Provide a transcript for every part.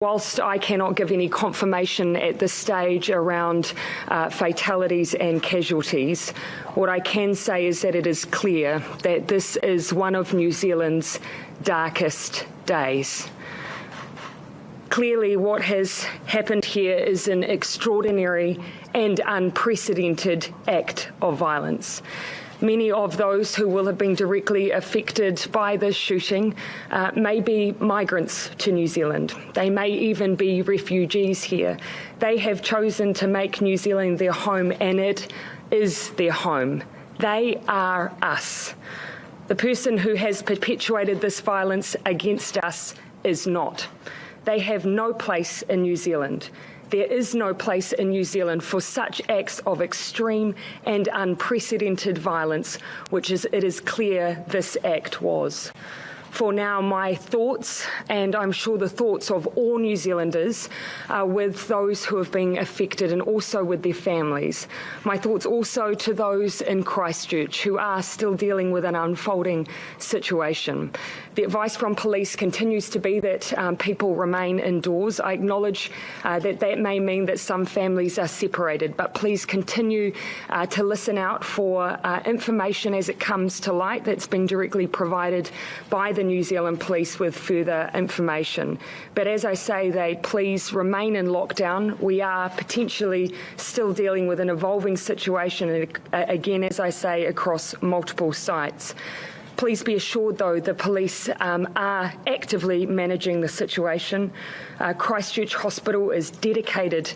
Whilst I cannot give any confirmation at this stage around fatalities and casualties, what I can say is that it is clear that this is one of New Zealand's darkest days. Clearly, what has happened here is an extraordinary and unprecedented act of violence. Many of those who will have been directly affected by this shooting may be migrants to New Zealand. They may even be refugees here. They have chosen to make New Zealand their home, and it is their home. They are us. The person who has perpetuated this violence against us is not. They have no place in New Zealand. There is no place in New Zealand for such acts of extreme and unprecedented violence, which it is clear this act was. For now, my thoughts, and I'm sure the thoughts of all New Zealanders, are with those who have been affected and also with their families. My thoughts also to those in Christchurch who are still dealing with an unfolding situation. The advice from police continues to be that people remain indoors. I acknowledge that may mean that some families are separated, but please continue to listen out for information as it comes to light that's been directly provided by the New Zealand Police with further information. But as I say, they please remain in lockdown. We are potentially still dealing with an evolving situation, again, as I say, across multiple sites. Please be assured, though, the police are actively managing the situation. Christchurch Hospital is dedicated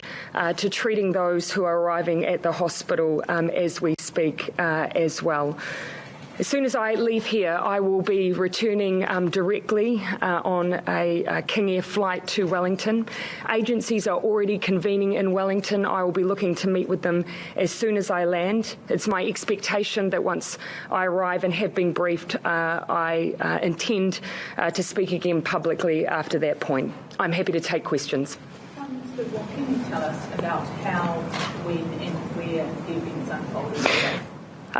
to treating those who are arriving at the hospital as we speak as well. As soon as I leave here, I will be returning directly on a King Air flight to Wellington. Agencies are already convening in Wellington. I will be looking to meet with them as soon as I land. It's my expectation that once I arrive and have been briefed, I intend to speak again publicly after that point. I'm happy to take questions. What can you tell us about how, when and where the events unfolded today?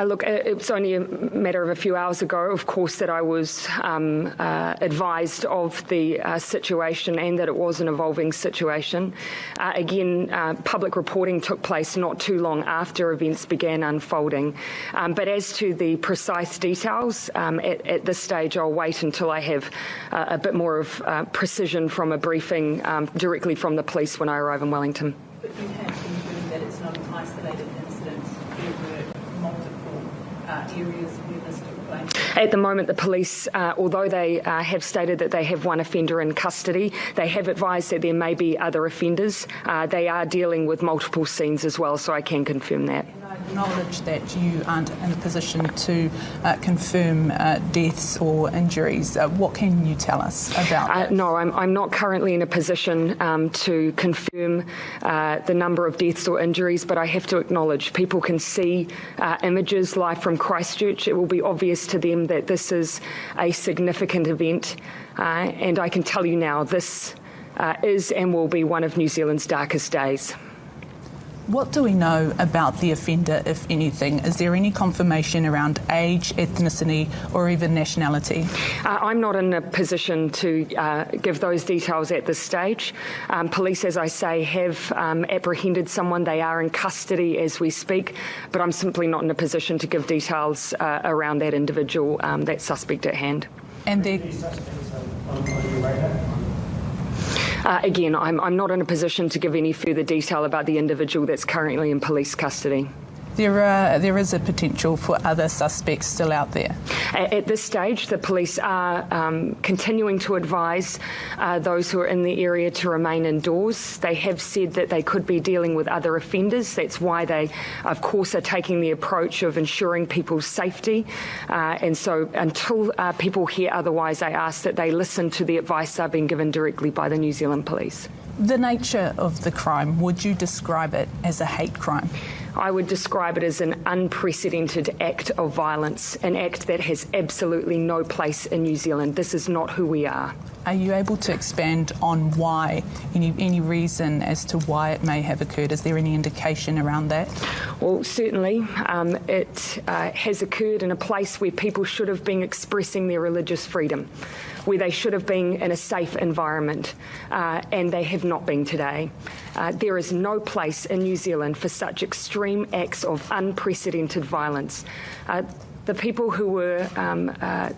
Look, it was only a matter of a few hours ago, of course, that I was advised of the situation and that it was an evolving situation. Again, public reporting took place not too long after events began unfolding. But as to the precise details, at this stage, I'll wait until I have a bit more of precision from a briefing directly from the police when I arrive in Wellington. But you have confirmed that it's not an isolated incident. There were multiple areas where this took place? At the moment, the police, although they have stated that they have one offender in custody, they have advised that there may be other offenders. They are dealing with multiple scenes as well, so I can confirm that. I acknowledge that you aren't in a position to confirm deaths or injuries. What can you tell us about that? No, I'm not currently in a position to confirm the number of deaths or injuries, but I have to acknowledge people can see images live from Christchurch. It will be obvious to them that this is a significant event, and I can tell you now this is and will be one of New Zealand's darkest days. What do we know about the offender, if anything? Is there any confirmation around age, ethnicity, or even nationality? I'm not in a position to give those details at this stage. Police, as I say, have apprehended someone. They are in custody as we speak, but I'm simply not in a position to give details around that individual, that suspect at hand. And Again, I'm not in a position to give any further detail about the individual that's currently in police custody. There is a potential for other suspects still out there. At this stage, the police are continuing to advise those who are in the area to remain indoors. They have said that they could be dealing with other offenders. That's why they, of course, are taking the approach of ensuring people's safety. And so until people hear otherwise, I ask that they listen to the advice they're being given directly by the New Zealand Police. The nature of the crime, would you describe it as a hate crime? I would describe it as an unprecedented act of violence, an act that has absolutely no place in New Zealand. This is not who we are. Are you able to expand on why, any reason as to why it may have occurred? Is there any indication around that? Well, certainly it has occurred in a place where people should have been expressing their religious freedom. where they should have been in a safe environment, and they have not been today. There is no place in New Zealand for such extreme acts of unprecedented violence. The people who were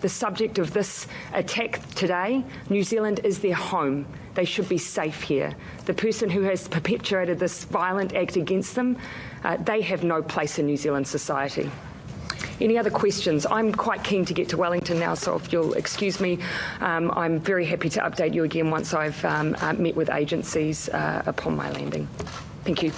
the subject of this attack today, New Zealand is their home. They should be safe here. The person who has perpetuated this violent act against them, they have no place in New Zealand society. Any other questions? I'm quite keen to get to Wellington now, so if you'll excuse me, I'm very happy to update you again once I've met with agencies upon my landing. Thank you.